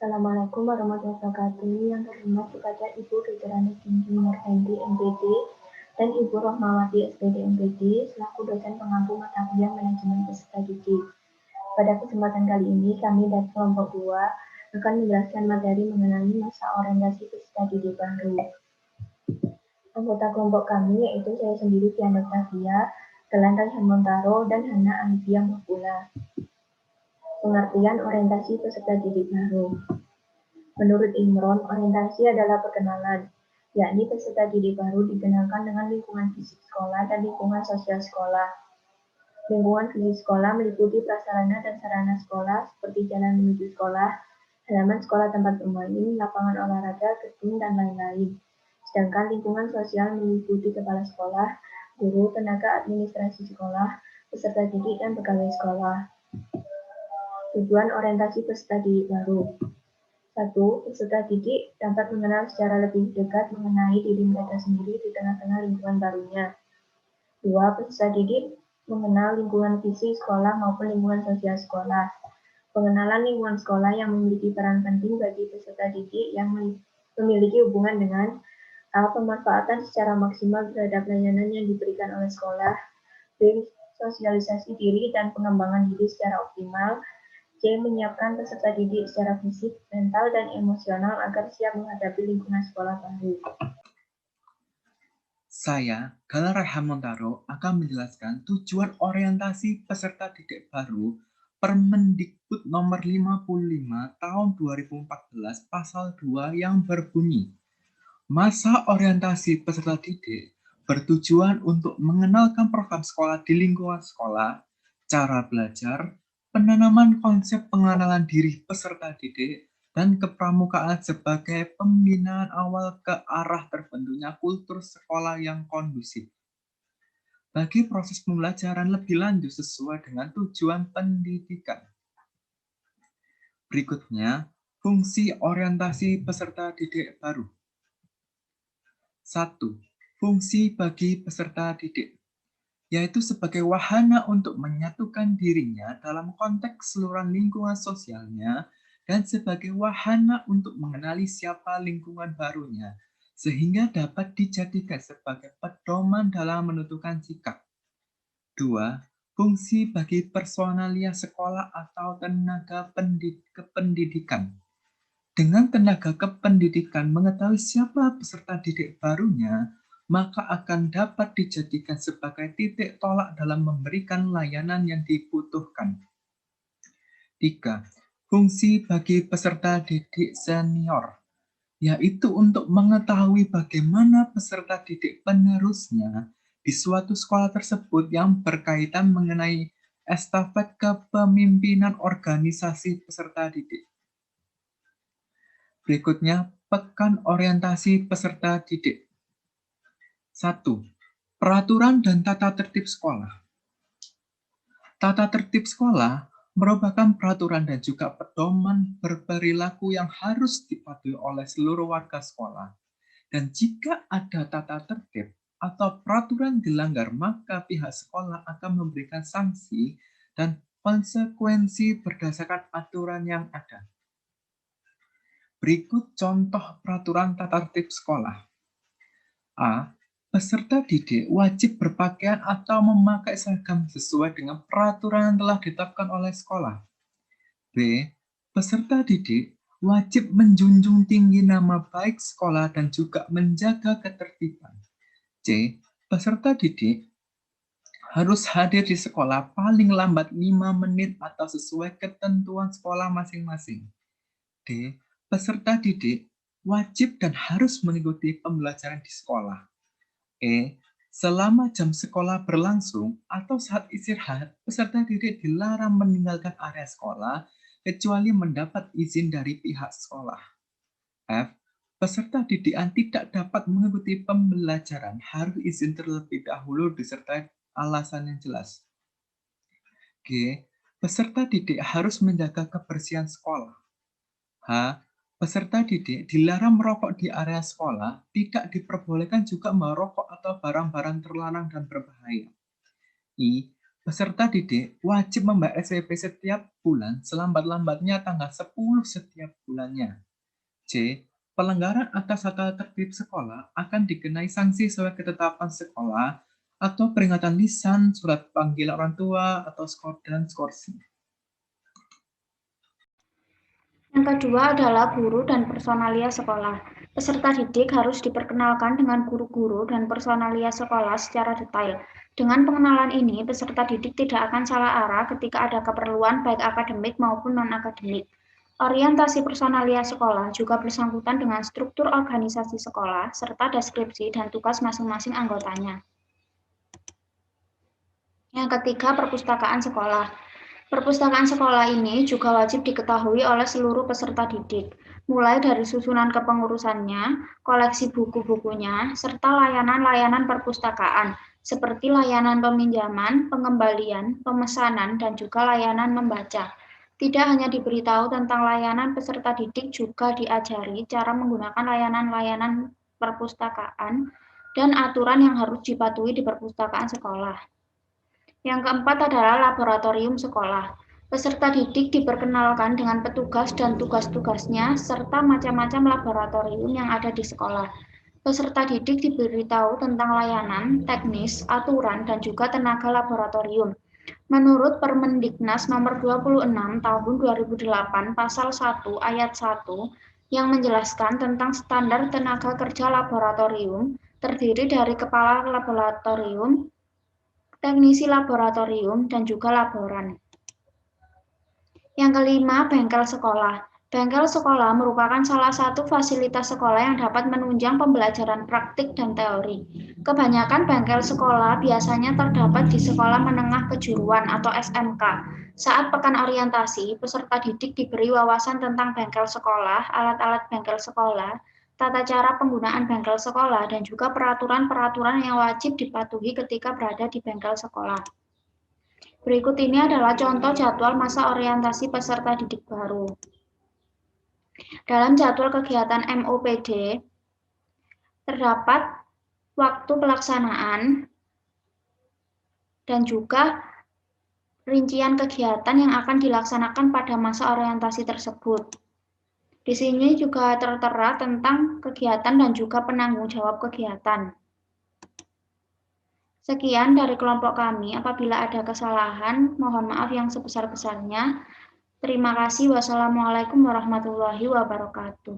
Assalamualaikum warahmatullahi wabarakatuh. Yang terhormat kepada Ibu Dr. Anis Ginting Nurhenti MPD dan Ibu Rohmawati SPD MPD selaku dosen pengampu mata kuliah manajemen peserta didik. Pada kesempatan kali ini kami dari kelompok 2 akan menjelaskan materi mengenai masa orientasi peserta didik baru. Anggota kelompok kami yaitu saya sendiri Diana Octavia, Galan Raihan Montaro, dan Hana Alivia Mahpula. Pengertian orientasi peserta didik baru. Menurut Imron, orientasi adalah perkenalan, yakni peserta didik baru dikenalkan dengan lingkungan fisik sekolah dan lingkungan sosial sekolah. Lingkungan fisik sekolah meliputi prasarana dan sarana sekolah seperti jalan menuju sekolah, halaman sekolah tempat bermain, lapangan olahraga, gedung, dan lain-lain. Sedangkan lingkungan sosial meliputi kepala sekolah, guru, tenaga administrasi sekolah, peserta didik, dan pegawai sekolah. Tujuan orientasi peserta didik baru. 1. Peserta didik dapat mengenal secara lebih dekat mengenai diri mereka sendiri di tengah-tengah lingkungan barunya. 2. Peserta didik mengenal lingkungan fisik sekolah maupun lingkungan sosial sekolah. Pengenalan lingkungan sekolah yang memiliki peran penting bagi peserta didik yang memiliki hubungan dengan A. Pemanfaatan secara maksimal terhadap layanan yang diberikan oleh sekolah. B. Sosialisasi diri dan pengembangan diri secara optimal. C. Menyiapkan peserta didik secara fisik, mental, dan emosional agar siap menghadapi lingkungan sekolah baru. Saya, Galan Raihan Montaro, akan menjelaskan tujuan orientasi peserta didik baru Permendikbud nomor 55 tahun 2014 pasal 2 yang berbunyi, masa orientasi peserta didik bertujuan untuk mengenalkan program sekolah di lingkungan sekolah, cara belajar, penanaman konsep pengenalan diri peserta didik, dan kepramukaan sebagai pembinaan awal ke arah terbentuknya kultur sekolah yang kondusif bagi proses pembelajaran lebih lanjut sesuai dengan tujuan pendidikan. Berikutnya, fungsi orientasi peserta didik baru. 1. Fungsi bagi peserta didik, yaitu sebagai wahana untuk menyatukan dirinya dalam konteks keseluruhan lingkungan sosialnya dan sebagai wahana untuk mengenali siapa lingkungan barunya, sehingga dapat dijadikan sebagai pedoman dalam menentukan sikap. 2. Fungsi bagi personalia sekolah atau tenaga kependidikan. Dengan tenaga kependidikan mengetahui siapa peserta didik barunya, maka akan dapat dijadikan sebagai titik tolak dalam memberikan layanan yang dibutuhkan. 3. Fungsi bagi peserta didik senior, yaitu untuk mengetahui bagaimana peserta didik penerusnya di suatu sekolah tersebut yang berkaitan mengenai estafet kepemimpinan organisasi peserta didik. Berikutnya, pekan orientasi peserta didik. 1. Peraturan dan tata tertib sekolah. Tata tertib sekolah merupakan peraturan dan juga pedoman berperilaku yang harus dipatuhi oleh seluruh warga sekolah. Dan jika ada tata tertib atau peraturan dilanggar, maka pihak sekolah akan memberikan sanksi dan konsekuensi berdasarkan aturan yang ada. Berikut contoh peraturan tata tertib sekolah. A. Peserta didik wajib berpakaian atau memakai seragam sesuai dengan peraturan yang telah ditetapkan oleh sekolah. B. Peserta didik wajib menjunjung tinggi nama baik sekolah dan juga menjaga ketertiban. C. Peserta didik harus hadir di sekolah paling lambat 5 menit atau sesuai ketentuan sekolah masing-masing. D. Peserta didik wajib dan harus mengikuti pembelajaran di sekolah. E. Selama jam sekolah berlangsung atau saat istirahat, peserta didik dilarang meninggalkan area sekolah kecuali mendapat izin dari pihak sekolah. F. Peserta didik tidak dapat mengikuti pembelajaran harus izin terlebih dahulu disertai alasan yang jelas. G. Peserta didik harus menjaga kebersihan sekolah. H. Peserta didik dilarang merokok di area sekolah, tidak diperbolehkan juga merokok atau barang-barang terlarang dan berbahaya. I. Peserta didik wajib membayar SPP setiap bulan selambat-lambatnya tanggal 10 setiap bulannya. C. Pelanggaran atas tata tertib sekolah akan dikenai sanksi sesuai ketetapan sekolah atau peringatan lisan, surat panggilan orang tua, atau skor dan skorsing. Yang kedua adalah guru dan personalia sekolah. Peserta didik harus diperkenalkan dengan guru-guru dan personalia sekolah secara detail. Dengan pengenalan ini, peserta didik tidak akan salah arah ketika ada keperluan baik akademik maupun non-akademik. Orientasi personalia sekolah juga bersangkutan dengan struktur organisasi sekolah, serta deskripsi dan tugas masing-masing anggotanya. Yang ketiga, perpustakaan sekolah. Perpustakaan sekolah ini juga wajib diketahui oleh seluruh peserta didik, mulai dari susunan kepengurusannya, koleksi buku-bukunya, serta layanan-layanan perpustakaan, seperti layanan peminjaman, pengembalian, pemesanan, dan juga layanan membaca. Tidak hanya diberitahu tentang layanan, peserta didik juga diajari cara menggunakan layanan-layanan perpustakaan dan aturan yang harus dipatuhi di perpustakaan sekolah. Yang keempat adalah laboratorium sekolah. Peserta didik diperkenalkan dengan petugas dan tugas-tugasnya, serta macam-macam laboratorium yang ada di sekolah. Peserta didik diberitahu tentang layanan, teknis, aturan, dan juga tenaga laboratorium. Menurut Permendiknas nomor 26 tahun 2008 pasal 1 ayat 1 yang menjelaskan tentang standar tenaga kerja laboratorium, terdiri dari kepala laboratorium, teknisi laboratorium, dan juga laboran. Yang kelima, bengkel sekolah. Bengkel sekolah merupakan salah satu fasilitas sekolah yang dapat menunjang pembelajaran praktik dan teori. Kebanyakan bengkel sekolah biasanya terdapat di sekolah menengah kejuruan atau SMK. Saat pekan orientasi, peserta didik diberi wawasan tentang bengkel sekolah, alat-alat bengkel sekolah, tata cara penggunaan bengkel sekolah, dan juga peraturan-peraturan yang wajib dipatuhi ketika berada di bengkel sekolah. Berikut ini adalah contoh jadwal masa orientasi peserta didik baru. Dalam jadwal kegiatan MOPD, terdapat waktu pelaksanaan dan juga rincian kegiatan yang akan dilaksanakan pada masa orientasi tersebut. Di sini juga tertera tentang kegiatan dan juga penanggung jawab kegiatan. Sekian dari kelompok kami. Apabila ada kesalahan, mohon maaf yang sebesar-besarnya. Terima kasih. Wassalamualaikum warahmatullahi wabarakatuh.